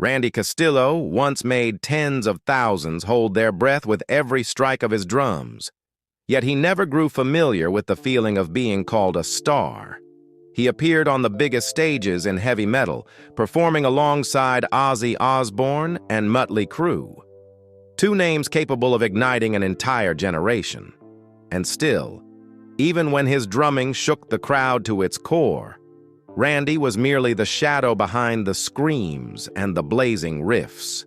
Randy Castillo once made tens of thousands hold their breath with every strike of his drums. Yet he never grew familiar with the feeling of being called a star. He appeared on the biggest stages in heavy metal, performing alongside Ozzy Osbourne and Mötley Crüe, two names capable of igniting an entire generation. And still, even when his drumming shook the crowd to its core, Randy was merely the shadow behind the screams and the blazing riffs.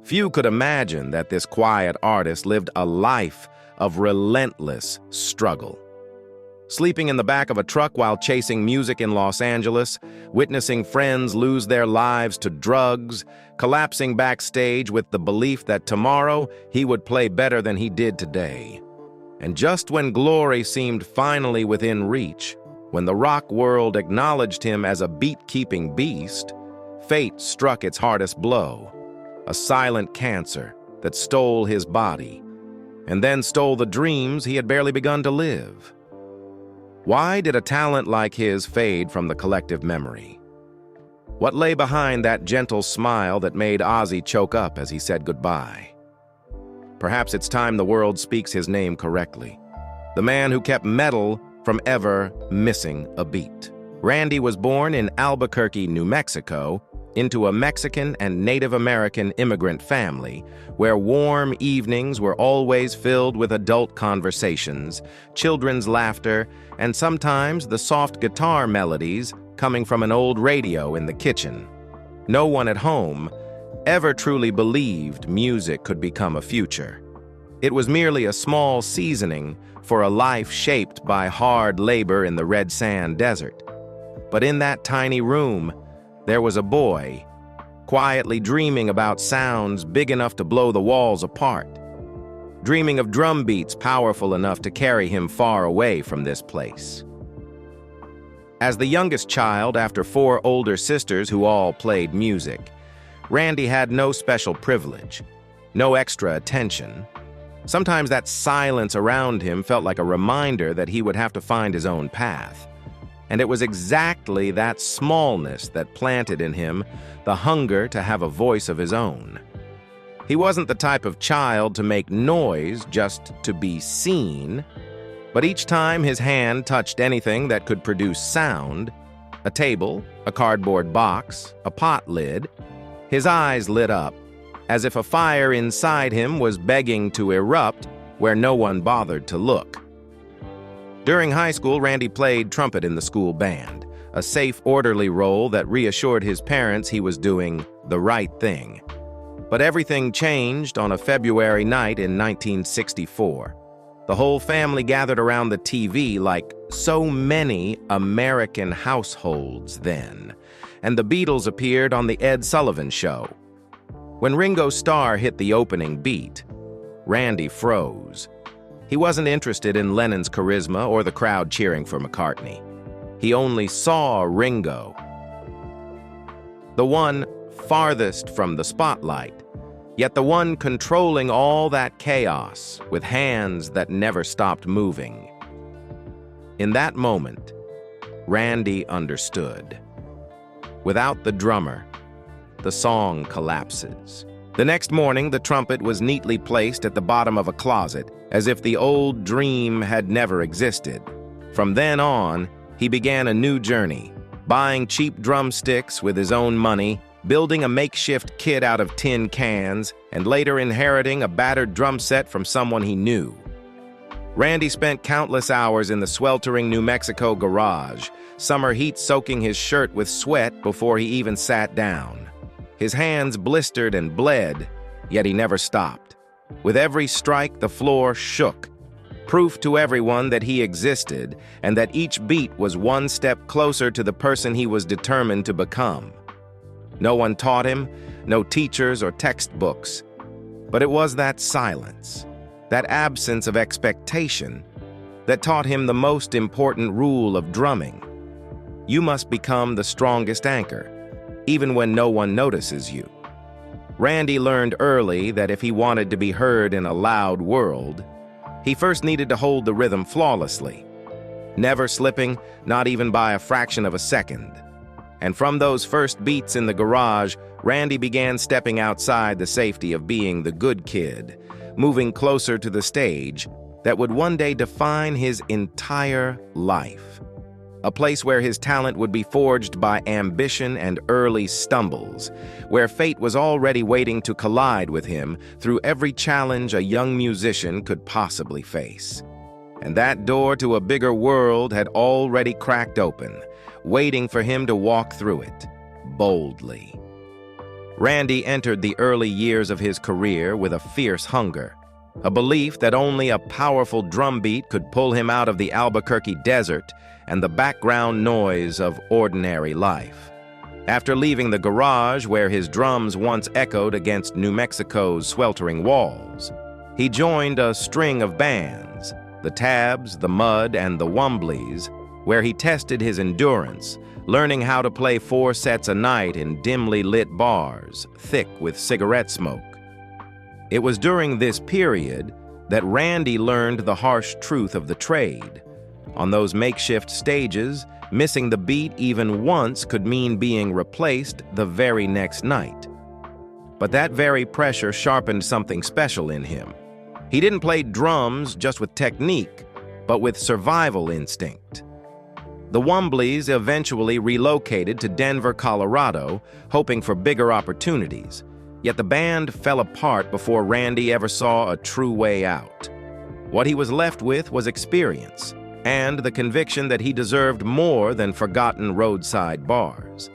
Few could imagine that this quiet artist lived a life of relentless struggle. Sleeping in the back of a truck while chasing music in Los Angeles, witnessing friends lose their lives to drugs, collapsing backstage with the belief that tomorrow he would play better than he did today. And just when glory seemed finally within reach, when the rock world acknowledged him as a beat-keeping beast, fate struck its hardest blow, a silent cancer that stole his body, and then stole the dreams he had barely begun to live. Why did a talent like his fade from the collective memory? What lay behind that gentle smile that made Ozzy choke up as he said goodbye? Perhaps it's time the world speaks his name correctly. The man who kept metal from ever missing a beat. Randy was born in Albuquerque, New Mexico, into a Mexican and Native American immigrant family, where warm evenings were always filled with adult conversations, children's laughter, and sometimes the soft guitar melodies coming from an old radio in the kitchen. No one at home ever truly believed music could become a future. It was merely a small seasoning for a life shaped by hard labor in the red sand desert. But in that tiny room, there was a boy, quietly dreaming about sounds big enough to blow the walls apart, dreaming of drum beats powerful enough to carry him far away from this place. As the youngest child after 4 older sisters who all played music, Randy had no special privilege, no extra attention. Sometimes that silence around him felt like a reminder that he would have to find his own path. And it was exactly that smallness that planted in him the hunger to have a voice of his own. He wasn't the type of child to make noise just to be seen, but each time his hand touched anything that could produce sound, a table, a cardboard box, a pot lid, his eyes lit up, as if a fire inside him was begging to erupt where no one bothered to look. During high school, Randy played trumpet in the school band, a safe, orderly role that reassured his parents he was doing the right thing. But everything changed on a February night in 1964. The whole family gathered around the TV like so many American households then, and the Beatles appeared on The Ed Sullivan Show. When Ringo Starr hit the opening beat, Randy froze. He wasn't interested in Lennon's charisma or the crowd cheering for McCartney. He only saw Ringo, the one farthest from the spotlight, yet the one controlling all that chaos with hands that never stopped moving. In that moment, Randy understood. Without the drummer, the song collapses. The next morning, the trumpet was neatly placed at the bottom of a closet, as if the old dream had never existed. From then on, he began a new journey, buying cheap drumsticks with his own money, building a makeshift kit out of tin cans, and later inheriting a battered drum set from someone he knew. Randy spent countless hours in the sweltering New Mexico garage, summer heat soaking his shirt with sweat before he even sat down. His hands blistered and bled, yet he never stopped. With every strike, the floor shook, proof to everyone that he existed and that each beat was one step closer to the person he was determined to become. No one taught him, no teachers or textbooks, but it was that silence, that absence of expectation, that taught him the most important rule of drumming. You must become the strongest anchor, even when no one notices you. Randy learned early that if he wanted to be heard in a loud world, he first needed to hold the rhythm flawlessly, never slipping, not even by a fraction of a second. And from those first beats in the garage, Randy began stepping outside the safety of being the good kid, moving closer to the stage that would one day define his entire life. A place where his talent would be forged by ambition and early stumbles, where fate was already waiting to collide with him through every challenge a young musician could possibly face. And that door to a bigger world had already cracked open, waiting for him to walk through it, boldly. Randy entered the early years of his career with a fierce hunger, a belief that only a powerful drum beat could pull him out of the Albuquerque desert and the background noise of ordinary life. After leaving the garage where his drums once echoed against New Mexico's sweltering walls, he joined a string of bands, the Tabs, the Mud, and the Wombleys, where he tested his endurance, learning how to play 4 sets a night in dimly lit bars, thick with cigarette smoke. It was during this period that Randy learned the harsh truth of the trade. On those makeshift stages, missing the beat even once could mean being replaced the very next night. But that very pressure sharpened something special in him. He didn't play drums just with technique, but with survival instinct. The Wombleys eventually relocated to Denver, Colorado, hoping for bigger opportunities. Yet the band fell apart before Randy ever saw a true way out. What he was left with was experience, and the conviction that he deserved more than forgotten roadside bars.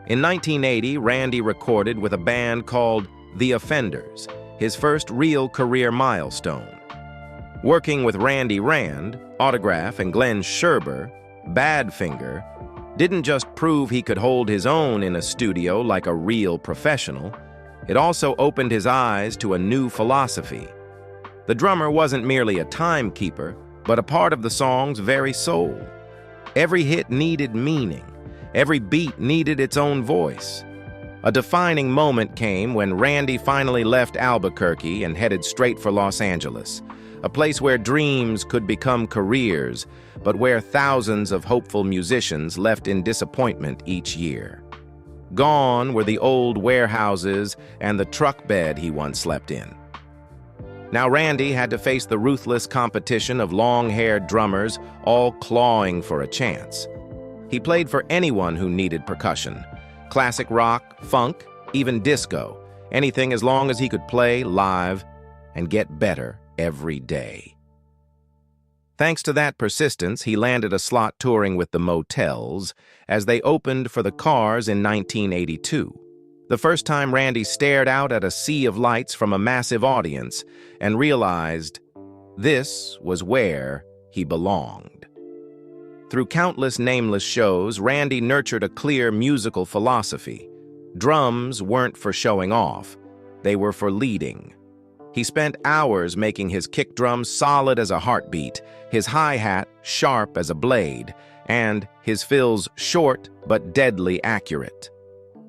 In 1980, Randy recorded with a band called The Offenders, his first real career milestone. Working with Randy Rand, Autograph, and Glenn Scherber, Badfinger didn't just prove he could hold his own in a studio like a real professional, it also opened his eyes to a new philosophy. The drummer wasn't merely a timekeeper, but a part of the song's very soul. Every hit needed meaning. Every beat needed its own voice. A defining moment came when Randy finally left Albuquerque and headed straight for Los Angeles, a place where dreams could become careers, but where thousands of hopeful musicians left in disappointment each year. Gone were the old warehouses and the truck bed he once slept in. Now Randy had to face the ruthless competition of long-haired drummers, all clawing for a chance. He played for anyone who needed percussion. Classic rock, funk, even disco. Anything as long as he could play live and get better every day. Thanks to that persistence, he landed a slot touring with the Motels as they opened for the Cars in 1982. The first time Randy stared out at a sea of lights from a massive audience and realized this was where he belonged. Through countless nameless shows, Randy nurtured a clear musical philosophy. Drums weren't for showing off, they were for leading. He spent hours making his kick drum solid as a heartbeat, his hi-hat sharp as a blade, and his fills short but deadly accurate.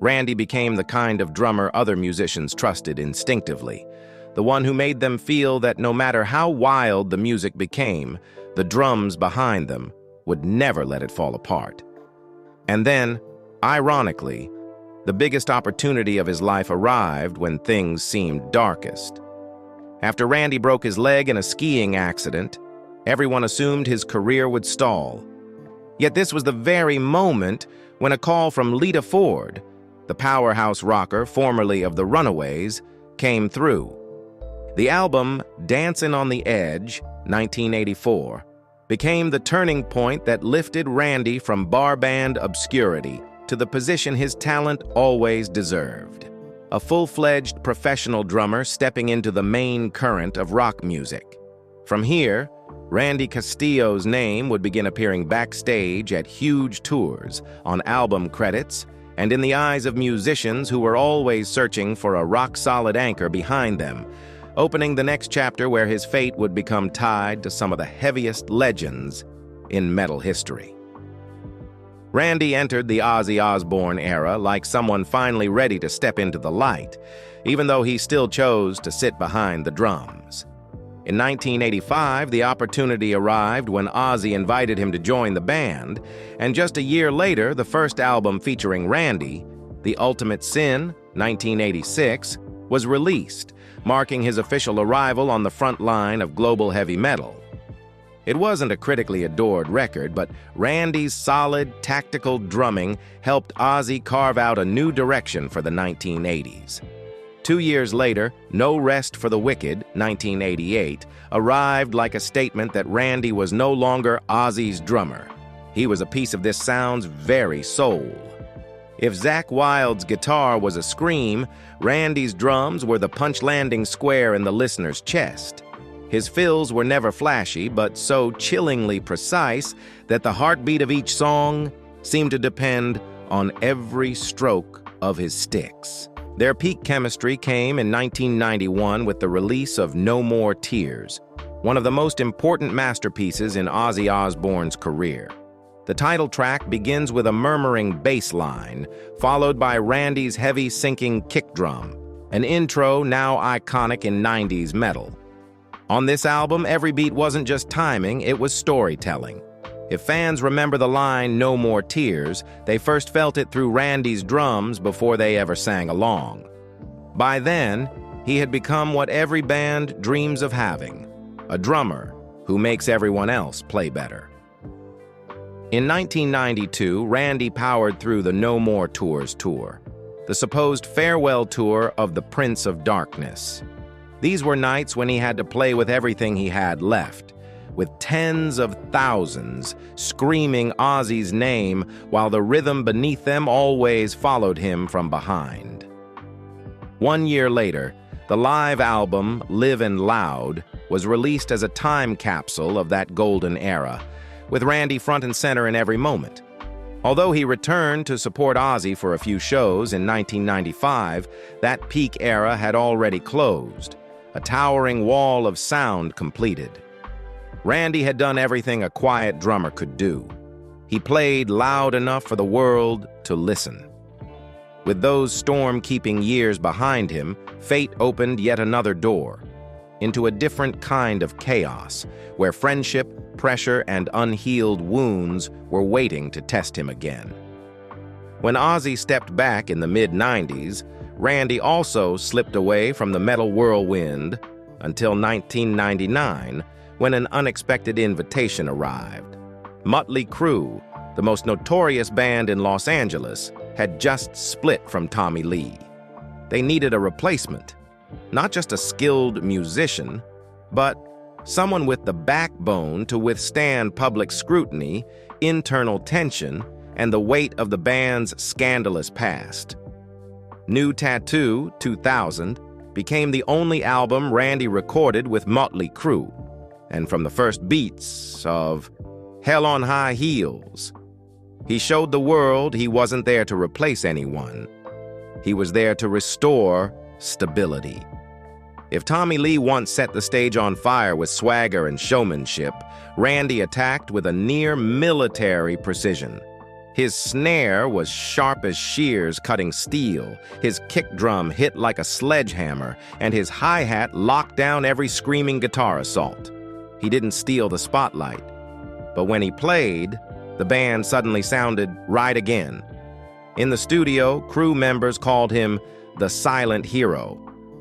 Randy became the kind of drummer other musicians trusted instinctively, the one who made them feel that no matter how wild the music became, the drums behind them would never let it fall apart. And then, ironically, the biggest opportunity of his life arrived when things seemed darkest. After Randy broke his leg in a skiing accident, everyone assumed his career would stall. Yet this was the very moment when a call from Lita Ford, the powerhouse rocker formerly of the Runaways, came through. The album Dancin' on the Edge, 1984, became the turning point that lifted Randy from bar band obscurity to the position his talent always deserved. A full-fledged professional drummer stepping into the main current of rock music. From here, Randy Castillo's name would begin appearing backstage at huge tours, on album credits, and in the eyes of musicians who were always searching for a rock-solid anchor behind them, opening the next chapter where his fate would become tied to some of the heaviest legends in metal history. Randy entered the Ozzy Osbourne era like someone finally ready to step into the light, even though he still chose to sit behind the drums. In 1985, the opportunity arrived when Ozzy invited him to join the band, and just a year later, the first album featuring Randy, The Ultimate Sin, 1986, was released, marking his official arrival on the front line of global heavy metal. It wasn't a critically adored record, but Randy's solid, tactical drumming helped Ozzy carve out a new direction for the 1980s. 2 years later, No Rest for the Wicked, 1988, arrived like a statement that Randy was no longer Ozzy's drummer. He was a piece of this sound's very soul. If Zakk Wylde's guitar was a scream, Randy's drums were the punch-landing square in the listener's chest. His fills were never flashy, but so chillingly precise that the heartbeat of each song seemed to depend on every stroke of his sticks. Their peak chemistry came in 1991 with the release of No More Tears, one of the most important masterpieces in Ozzy Osbourne's career. The title track begins with a murmuring bass line, followed by Randy's heavy sinking kick drum, an intro now iconic in 90s metal. On this album, every beat wasn't just timing, it was storytelling. If fans remember the line, "No More Tears," they first felt it through Randy's drums before they ever sang along. By then, he had become what every band dreams of having, a drummer who makes everyone else play better. In 1992, Randy powered through the No More Tours tour, the supposed farewell tour of the Prince of Darkness. These were nights when he had to play with everything he had left, with tens of thousands screaming Ozzy's name while the rhythm beneath them always followed him from behind. 1 year later, the live album, Live and Loud, was released as a time capsule of that golden era, with Randy front and center in every moment. Although he returned to support Ozzy for a few shows in 1995, that peak era had already closed, a towering wall of sound completed. Randy had done everything a quiet drummer could do. He played loud enough for the world to listen. With those storm-keeping years behind him, fate opened yet another door, into a different kind of chaos, where friendship, pressure, and unhealed wounds were waiting to test him again. When Ozzy stepped back in the mid-90s, Randy also slipped away from the metal whirlwind until 1999, when an unexpected invitation arrived. Mötley Crüe, the most notorious band in Los Angeles, had just split from Tommy Lee. They needed a replacement, not just a skilled musician, but someone with the backbone to withstand public scrutiny, internal tension, and the weight of the band's scandalous past. New Tattoo, 2000, became the only album Randy recorded with Mötley Crüe, and from the first beats of Hell on High Heels, he showed the world he wasn't there to replace anyone. He was there to restore stability. If Tommy Lee once set the stage on fire with swagger and showmanship, Randy attacked with a near-military precision. His snare was sharp as shears cutting steel, his kick drum hit like a sledgehammer, and his hi-hat locked down every screaming guitar assault. He didn't steal the spotlight, but when he played, the band suddenly sounded right again. In the studio, crew members called him the silent hero.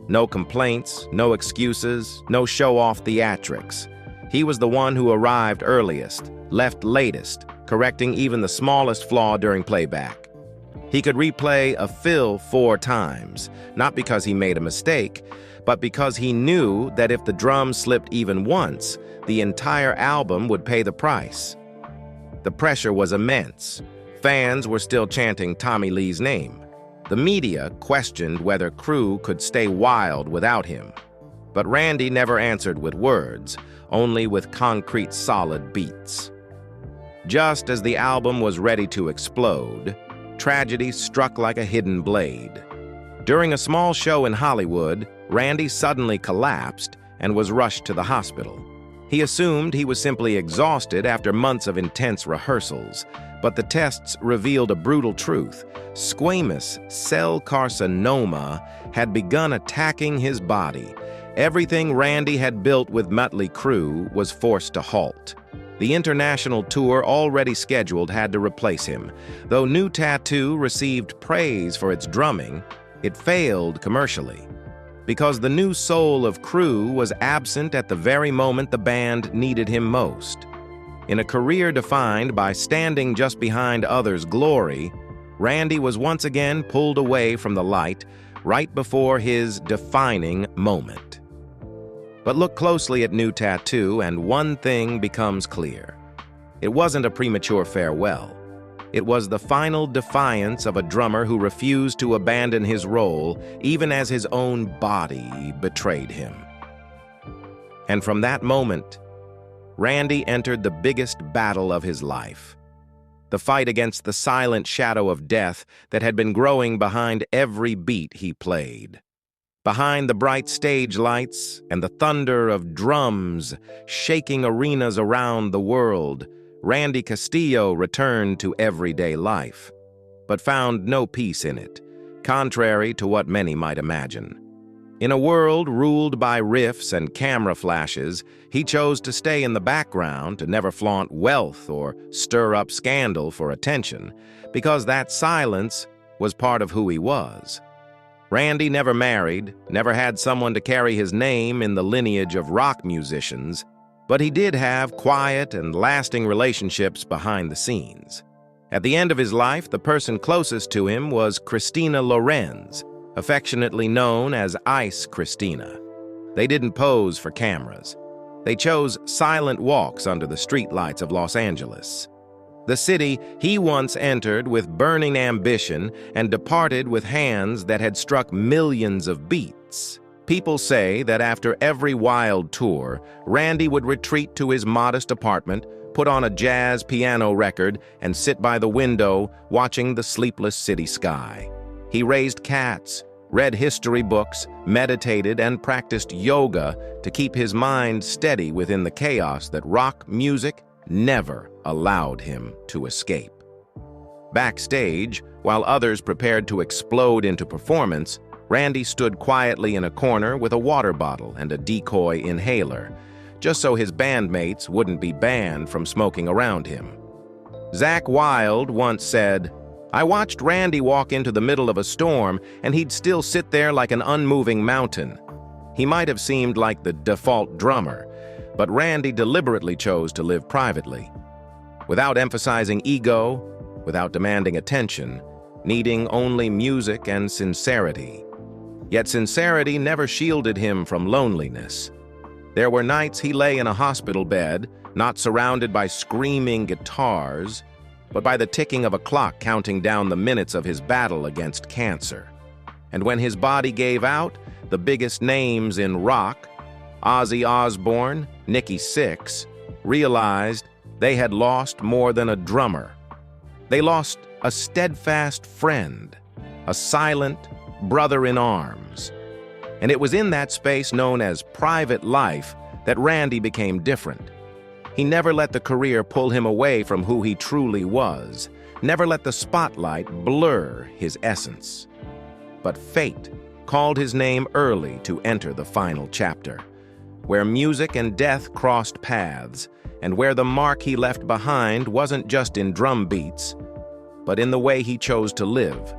No complaints, no excuses, no show-off theatrics. He was the one who arrived earliest, left latest, correcting even the smallest flaw during playback. He could replay a fill 4 times, not because he made a mistake, but because he knew that if the drums slipped even once, the entire album would pay the price. The pressure was immense. Fans were still chanting Tommy Lee's name. The media questioned whether Crüe could stay wild without him. But Randy never answered with words, only with concrete, solid beats. Just as the album was ready to explode, tragedy struck like a hidden blade. During a small show in Hollywood, Randy suddenly collapsed and was rushed to the hospital. He assumed he was simply exhausted after months of intense rehearsals, but the tests revealed a brutal truth. Squamous cell carcinoma had begun attacking his body. Everything Randy had built with Mötley Crüe was forced to halt. The international tour already scheduled had to replace him. Though New Tattoo received praise for its drumming, it failed commercially, because the new soul of Crüe was absent at the very moment the band needed him most. In a career defined by standing just behind others' glory, Randy was once again pulled away from the light right before his defining moment. But look closely at New Tattoo and one thing becomes clear. It wasn't a premature farewell. It was the final defiance of a drummer who refused to abandon his role even as his own body betrayed him. And from that moment, Randy entered the biggest battle of his life. The fight against the silent shadow of death that had been growing behind every beat he played. Behind the bright stage lights and the thunder of drums shaking arenas around the world, Randy Castillo returned to everyday life, but found no peace in it, contrary to what many might imagine. In a world ruled by riffs and camera flashes, he chose to stay in the background, to never flaunt wealth or stir up scandal for attention, because that silence was part of who he was. Randy never married, never had someone to carry his name in the lineage of rock musicians, but he did have quiet and lasting relationships behind the scenes. At the end of his life, the person closest to him was Christina Lorenz, affectionately known as Ice Christina. They didn't pose for cameras. They chose silent walks under the streetlights of Los Angeles. The city he once entered with burning ambition and departed with hands that had struck millions of beats. People say that after every wild tour, Randy would retreat to his modest apartment, put on a jazz piano record, and sit by the window watching the sleepless city sky. He raised cats, read history books, meditated, and practiced yoga to keep his mind steady within the chaos that rock music never allowed him to escape. Backstage, while others prepared to explode into performance, Randy stood quietly in a corner with a water bottle and a decoy inhaler, just so his bandmates wouldn't be banned from smoking around him. Zakk Wylde once said, "I watched Randy walk into the middle of a storm, and he'd still sit there like an unmoving mountain." He might have seemed like the default drummer, but Randy deliberately chose to live privately, without emphasizing ego, without demanding attention, needing only music and sincerity. Yet sincerity never shielded him from loneliness. There were nights he lay in a hospital bed, not surrounded by screaming guitars, but by the ticking of a clock counting down the minutes of his battle against cancer. And when his body gave out, the biggest names in rock, Ozzy Osbourne, Nikki Sixx, realized they had lost more than a drummer. They lost a steadfast friend, a silent brother in arms. And it was in that space known as private life that Randy became different. He never let the career pull him away from who he truly was, never let the spotlight blur his essence. But fate called his name early to enter the final chapter, where music and death crossed paths, and where the mark he left behind wasn't just in drum beats, but in the way he chose to live.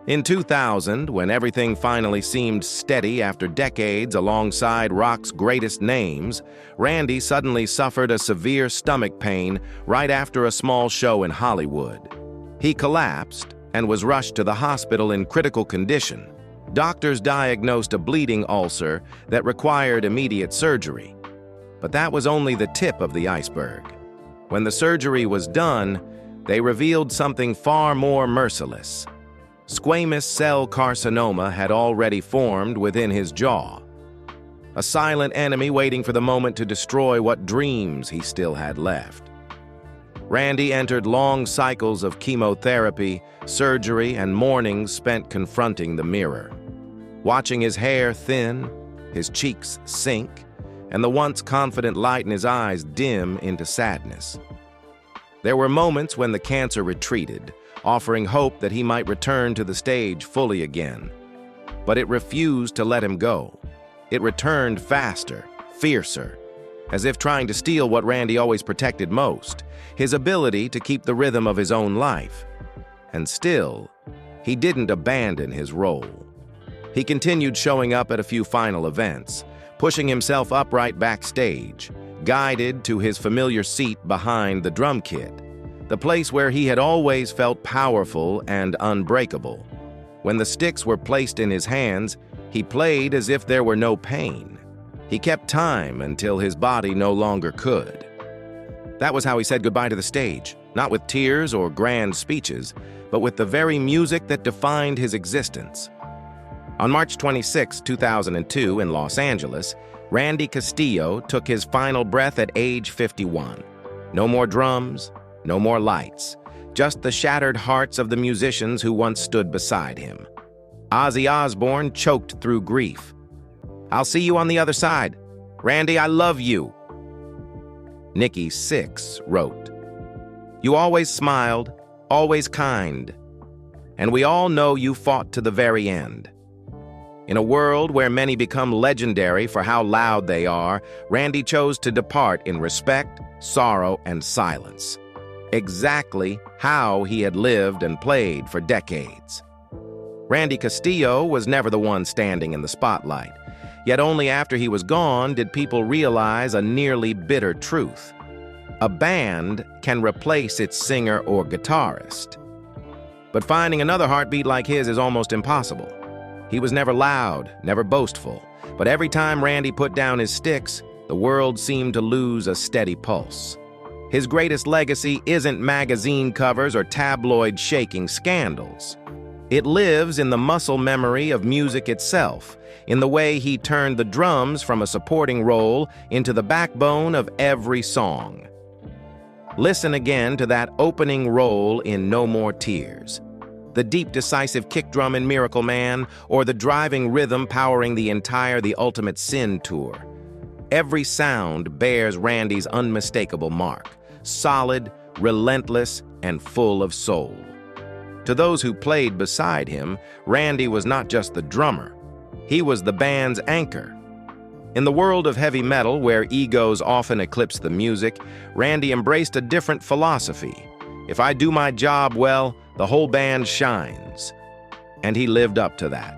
In 2000, when everything finally seemed steady after decades alongside rock's greatest names, Randy suddenly suffered a severe stomach pain right after a small show in Hollywood. He collapsed and was rushed to the hospital in critical condition. Doctors diagnosed a bleeding ulcer that required immediate surgery. But that was only the tip of the iceberg. When the surgery was done, they revealed something far more merciless. Squamous cell carcinoma had already formed within his jaw, a silent enemy waiting for the moment to destroy what dreams he still had left. Randy entered long cycles of chemotherapy, surgery, and mornings spent confronting the mirror, watching his hair thin, his cheeks sink, and the once confident light in his eyes dim into sadness. There were moments when the cancer retreated, offering hope that he might return to the stage fully again. But it refused to let him go. It returned faster, fiercer, as if trying to steal what Randy always protected most, his ability to keep the rhythm of his own life. And still, he didn't abandon his role. He continued showing up at a few final events, pushing himself upright backstage, guided to his familiar seat behind the drum kit, the place where he had always felt powerful and unbreakable. When the sticks were placed in his hands, he played as if there were no pain. He kept time until his body no longer could. That was how he said goodbye to the stage, not with tears or grand speeches, but with the very music that defined his existence. On March 26, 2002, in Los Angeles, Randy Castillo took his final breath at age 51. No more drums, no more lights, just the shattered hearts of the musicians who once stood beside him. Ozzy Osbourne choked through grief. "I'll see you on the other side. Randy, I love you." Nikki Sixx wrote, "You always smiled, always kind, and we all know you fought to the very end." In a world where many become legendary for how loud they are, Randy chose to depart in respect, sorrow, and silence. Exactly how he had lived and played for decades. Randy Castillo was never the one standing in the spotlight, yet only after he was gone did people realize a nearly bitter truth. A band can replace its singer or guitarist, but finding another heartbeat like his is almost impossible. He was never loud, never boastful, but every time Randy put down his sticks, the world seemed to lose a steady pulse. His greatest legacy isn't magazine covers or tabloid shaking scandals. It lives in the muscle memory of music itself, in the way he turned the drums from a supporting role into the backbone of every song. Listen again to that opening roll in No More Tears, the deep, decisive kick drum in Miracle Man, or the driving rhythm powering the entire The Ultimate Sin tour. Every sound bears Randy's unmistakable mark, solid, relentless, and full of soul. To those who played beside him, Randy was not just the drummer. He was the band's anchor. In the world of heavy metal, where egos often eclipse the music, Randy embraced a different philosophy. If I do my job well, the whole band shines. And he lived up to that,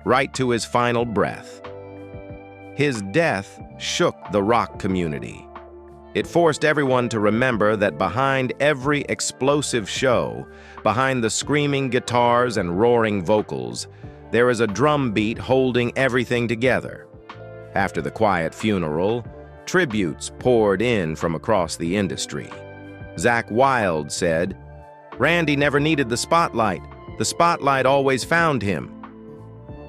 right to his final breath. His death shook the rock community. It forced everyone to remember that behind every explosive show, behind the screaming guitars and roaring vocals, there is a drum beat holding everything together. After the quiet funeral, tributes poured in from across the industry. Zakk Wylde said, "Randy never needed the spotlight. The spotlight always found him."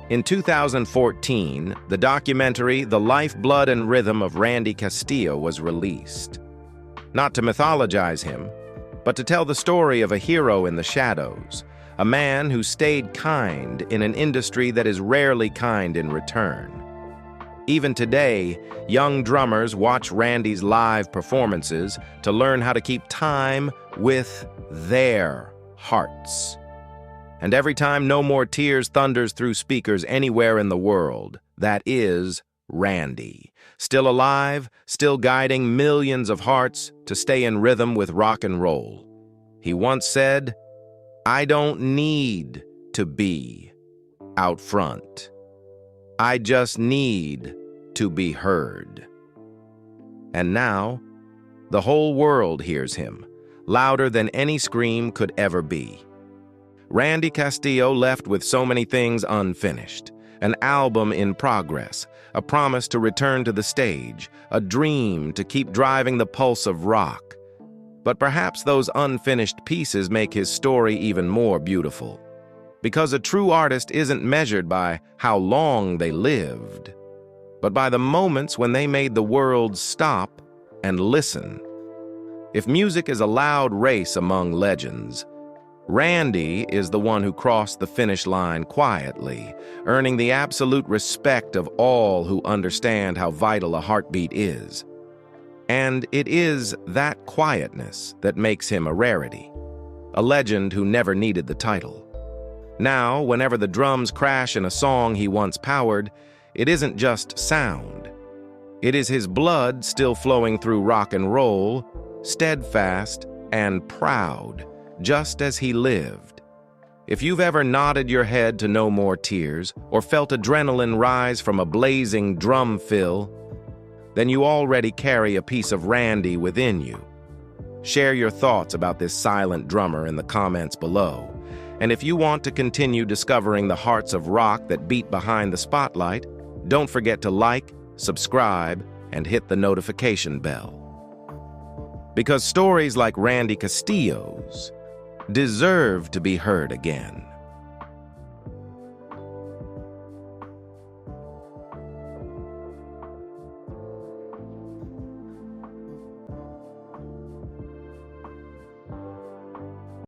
In 2014, the documentary The Life, Blood, and Rhythm of Randy Castillo was released. Not to mythologize him, but to tell the story of a hero in the shadows, a man who stayed kind in an industry that is rarely kind in return. Even today, young drummers watch Randy's live performances to learn how to keep time with their hearts. And every time No More Tears thunders through speakers anywhere in the world, that is Randy. Still alive, still guiding millions of hearts to stay in rhythm with rock and roll. He once said, "I don't need to be out front. I just need to be heard." And now, the whole world hears him, louder than any scream could ever be. Randy Castillo left with so many things unfinished, an album in progress, a promise to return to the stage, a dream to keep driving the pulse of rock. But perhaps those unfinished pieces make his story even more beautiful. Because a true artist isn't measured by how long they lived, but by the moments when they made the world stop and listen. If music is a loud race among legends, Randy is the one who crossed the finish line quietly, earning the absolute respect of all who understand how vital a heartbeat is. And it is that quietness that makes him a rarity, a legend who never needed the title. Now, whenever the drums crash in a song he once powered, It isn't just sound. It is his blood still flowing through rock and roll, steadfast and proud, just as he lived. If you've ever nodded your head to No More Tears or felt adrenaline rise from a blazing drum fill, then you already carry a piece of Randy within you. Share your thoughts about this silent drummer in the comments below. And if you want to continue discovering the hearts of rock that beat behind the spotlight, don't forget to like, subscribe, and hit the notification bell. Because stories like Randy Castillo's deserve to be heard again.